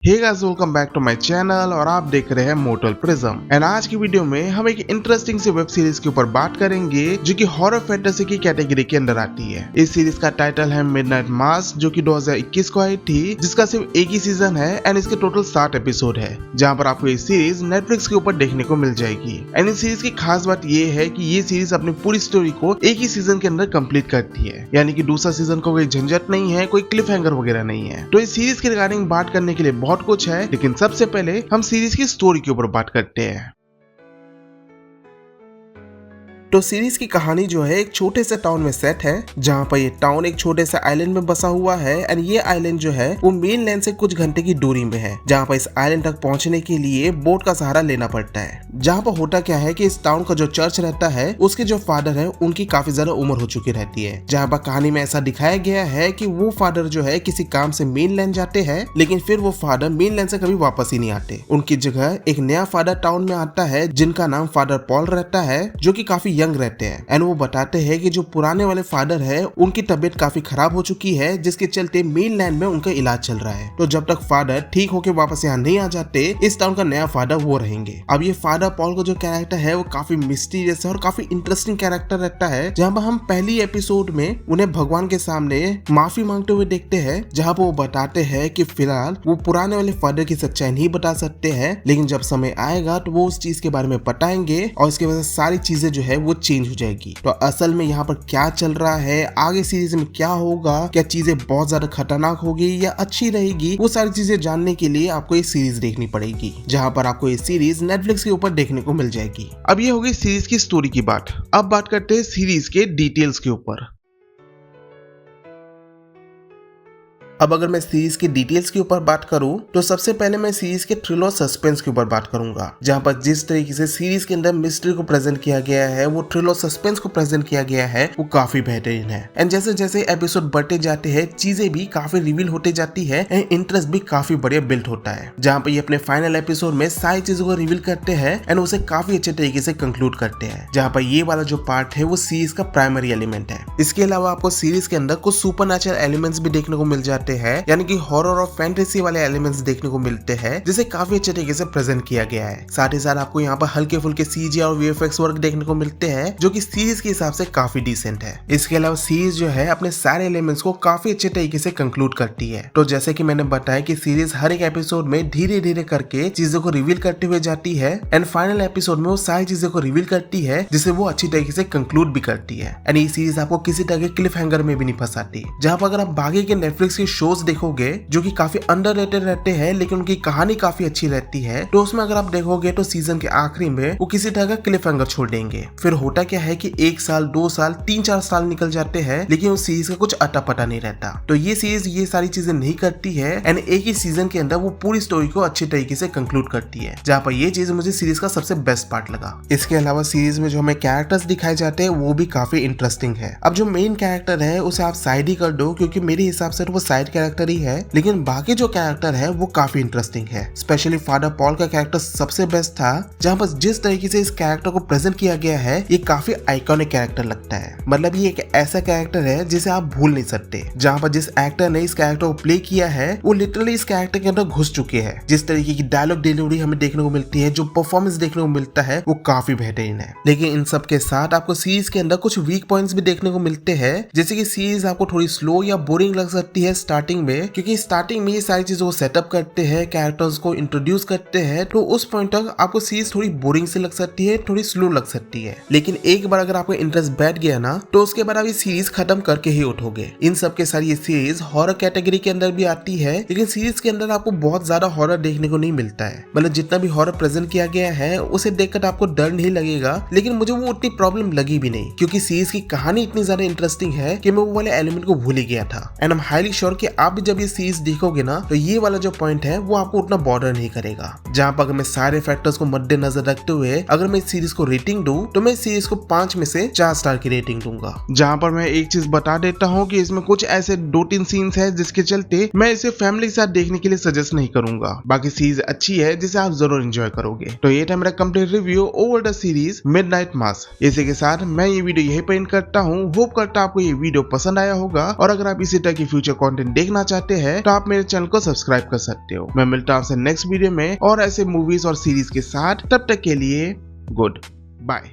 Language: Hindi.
Hey guys, welcome back to my channel और आप देख रहे हैं मोटल प्रिज्म। एंड आज की वीडियो में हम एक इंटरेस्टिंग सी वेब सीरीज के ऊपर बात करेंगे जो कि हॉरर फैंटेसी की कैटेगरी के अंदर आती है। इस सीरीज का टाइटल है मिडनाइट मास, जो कि 2021 को आई थी, जिसका सिर्फ एक ही सीजन है एंड इसके टोटल 7 एपिसोड है, जहां पर आपको ये सीरीज नेटफ्लिक्स के ऊपर देखने को मिल जाएगी। एंड इस सीरीज की खास बात ये है कि ये सीरीज अपनी पूरी स्टोरी को एक ही सीजन के अंदर कंप्लीट करती है, यानी कि दूसरा सीजन को कोई झंझट नहीं है, कोई क्लिफ हैंगर वगैरह नहीं है। तो इस सीरीज के रिगार्डिंग बात करने के लिए बहुत कुछ है, लेकिन सबसे पहले हम सीरीज की स्टोरी के ऊपर बात करते हैं। तो सीरीज की कहानी जो है एक छोटे से टाउन में सेट है, जहाँ पर ये टाउन एक छोटे से आइलैंड में बसा हुआ है। एंड ये आइलैंड जो है वो मेन लैंड से कुछ घंटे की दूरी में है, जहाँ पर इस आइलैंड तक पहुंचने के लिए बोट का सहारा लेना पड़ता है। जहाँ पर होता क्या है कि इस टाउन का जो चर्च रहता है, उसके जो फादर है उनकी काफी ज्यादा उम्र हो चुकी रहती है। जहाँ पर कहानी में ऐसा दिखाया गया है कि वो फादर जो है किसी काम से मेन लैंड जाते हैं, लेकिन फिर वो फादर मेन लैंड से कभी वापस ही नहीं आते। उनकी जगह एक नया फादर टाउन में आता है, जिनका नाम फादर पॉल रहता है, जो कि काफी यंग रहते हैं। एंड वो बताते हैं कि जो पुराने वाले फादर है उनकी तबीयत काफी खराब हो चुकी है, जिसके चलते मेन लैंड में उनका इलाज चल रहा है। तो जब तक फादर ठीक होके वापस यहाँ नहीं आ जाते, इस टाउन का नया फादर वो रहेंगे। अब ये फादर पॉल का जो कैरेक्टर है वो काफी मिस्टीरियस है और काफी इंटरेस्टिंग कैरेक्टर रहता है, जहाँ पर हम पहली एपिसोड में उन्हें भगवान के सामने माफी मांगते हुए देखते हैं, जहाँ पर वो बताते हैं कि फिलहाल वो पुराने वाले फादर की सच्चाई नहीं बता सकते हैं, लेकिन जब समय आएगा तो वो उस चीज के बारे में बताएंगे और इसके वजह से सारी चीजें जो है वो चेंज हो जाएगी। तो असल में यहाँ पर क्या चल रहा है, आगे सीरीज में क्या होगा, क्या चीजें बहुत ज्यादा खतरनाक होगी या अच्छी रहेगी, वो सारी चीजें जानने के लिए आपको ये सीरीज देखनी पड़ेगी, जहाँ पर आपको ये सीरीज नेटफ्लिक्स के ऊपर देखने को मिल जाएगी। अब ये होगी सीरीज की स्टोरी की बात। अब बात करते हैं सीरीज के डिटेल्स के ऊपर। अब अगर मैं सीरीज की डिटेल्स के ऊपर बात करूं, तो सबसे पहले मैं सीरीज के थ्रिल और सस्पेंस के ऊपर बात करूंगा, जहां पर जिस तरीके से सीरीज के अंदर मिस्ट्री को प्रेजेंट किया गया है, वो थ्रिल और सस्पेंस को प्रेजेंट किया गया है, वो काफी बेहतरीन है। एंड जैसे जैसे एपिसोड बढ़ते जाते हैं, चीजें भी काफी रिवील होते जाती है एंड इंटरेस्ट भी काफी बढ़िया बिल्ड होता है, जहाँ पर ये अपने फाइनल एपिसोड में सारी चीजों को रिवील करते हैं एंड उसे काफी अच्छे तरीके से कंक्लूड करते हैं, जहाँ पर ये वाला जो पार्ट है वो सीरीज का प्राइमरी एलिमेंट है। इसके अलावा आपको सीरीज के अंदर कुछ सुपरनैचुरल एलिमेंट्स भी देखने को मिल जाते हैं, यानी कि हॉरर और फैंटेसी वाले एलिमेंट्स देखने को मिलते हैं, जिसे काफी अच्छे तरीके से प्रेजेंट किया गया है। साथ ही साथ आपको यहाँ पर हल्के फुल्के सीजी और वीएफएक्स वर्क देखने को मिलते हैं, जो कि सीरीज के हिसाब से काफी डिसेंट है। इसके अलावा सीरीज जो है अपने सारे एलिमेंट्स को काफी अच्छे तरीके से कंक्लूड करती है। तो जैसे कि मैंने बताया कि सीरीज हर एक एपिसोड में धीरे धीरे करके चीजों को रिवील करते हुए जाती है एंड फाइनल एपिसोड में वो सारी चीजों को रिवील करती है, जिसे वो अच्छी तरीके से कंक्लूड भी करती है। एंड ये सीरीज आपको किसी तरह के क्लिफ हैंगर में भी नहीं फंसाती, जहाँ पर अगर आप बाकी के नेटफ्लिक्स के शोज देखोगे जो कि काफी अंडररेटेड रहते हैं, लेकिन उनकी कहानी काफी अच्छी रहती है, तो उसमें अगर आप देखोगे तो सीजन के आखिरी में वो किसी तरह का क्लिफ हैंगर छोड़ देंगे। फिर होता क्या है कि 1 साल 2 साल 3-4 साल निकल जाते हैं, लेकिन उस सीरीज का कुछ अता पता नहीं रहता। तो ये सीरीज ये सारी चीजें नहीं करती है एंड एक ही सीजन के अंदर वो पूरी स्टोरी को अच्छे तरीके से कंक्लूड करती है, जहाँ पर ये चीज मुझे सीरीज का सबसे बेस्ट पार्ट लगा। इसके अलावा सीरीज में जो हमें कैरेक्टर्स दिखाए जाते हैं वो भी काफी इंटरेस्टिंग है। अब जो मेन कैरेक्टर है उसे आप साइड ही कर दो, क्योंकि मेरे हिसाब से तो वो साइड कैरेक्टर ही है, लेकिन बाकी जो कैरेक्टर है वो काफी इंटरेस्टिंग है। स्पेशली फादर पॉल का कैरेक्टर सबसे बेस्ट था, जहाँ पर जिस तरीके से इस कैरेक्टर को प्रेजेंट किया गया है, ये काफी आइकॉनिक कैरेक्टर लगता है। मतलब ये एक ऐसा कैरेक्टर है जिसे आप भूल नहीं सकते। जहाँ पर जिस एक्टर ने इस कैरेक्टर को प्ले किया है वो लिटरली इस कैरेक्टर के अंदर घुस चुके हैं। जिस तरीके की डायलॉग डिलीवरी हमें देखने को मिलती है, जो परफॉर्मेंस देखने को मिलता है, वो काफी बेहतरीन है। लेकिन इन सब के साथ आपको सीरीज के अंदर कुछ वीक पॉइंट्स भी देखने को मिलते हैं, जैसे कि सीरीज आपको थोड़ी स्लो या बोरिंग लग सकती है स्टार्टिंग में, क्योंकि स्टार्टिंग में ये सारी चीजों को सेटअप करते हैं, कैरेक्टर्स को इंट्रोड्यूस करते हैं, तो उस पॉइंट तक आपको सीरीज थोड़ी बोरिंग से लग सकती है, थोड़ी स्लो लग सकती है। लेकिन एक बार अगर आपको इंटरेस्ट बैठ गया ना, तो उसके बाद आप ये सीरीज खत्म करके ही उठोगे। इन सब के साथ ये सीरीज हॉरर कैटेगरी के अंदर भी आती है, लेकिन सीरीज के अंदर आपको बहुत ज्यादा हॉरर देखने को नहीं मिलता है। मतलब जितना भी हॉरर प्रेजेंट किया गया है उसे देखकर आपको डर नहीं लगेगा, लेकिन मुझे वो उतनी प्रॉब्लम लगी भी नहीं, क्योंकि सीरीज की कहानी इतनी ज्यादा इंटरेस्टिंग है कि मैं वो वाले एलिमेंट को भूल ही गया था। And I am highly sure कि आप भी जब ये सीरीज देखोगे ना, तो ये वाला जो पॉइंट है वो आपको उतना बॉर्डर नहीं करेगा। जहाँ पर अगर मैं सारे फैक्टर्स को मद्देनजर रखते हुए अगर मैं इस सीरीज को रेटिंग दूं, तो मैं इस सीरीज को 5 में से 4 स्टार की रेटिंग दूंगा। जहाँ पर मैं एक चीज बता देता हूँ कि इसमें कुछ ऐसे 2-3 सीन्स है जिसके चलते मैं इसे फैमिली के साथ देखने के लिए सजेस्ट नहीं करूंगा। बाकी सीरीज अच्छी है जिसे आप जरूर एंजॉय करोगे। तो ये था मेरा complete review over the series midnight mass. इसी के साथ मैं ये वीडियो यही पे एंड करता हूँ। होप करता आपको ये वीडियो पसंद आया होगा, और अगर आप इसी तरह की फ्यूचर कंटेंट फिल्म देखना चाहते हैं तो आप मेरे चैनल को सब्सक्राइब कर सकते हो। मैं मिलता हूँ आपसे नेक्स्ट वीडियो में और ऐसे मूवीज और सीरीज के साथ। तब तक के लिए गुड बाय।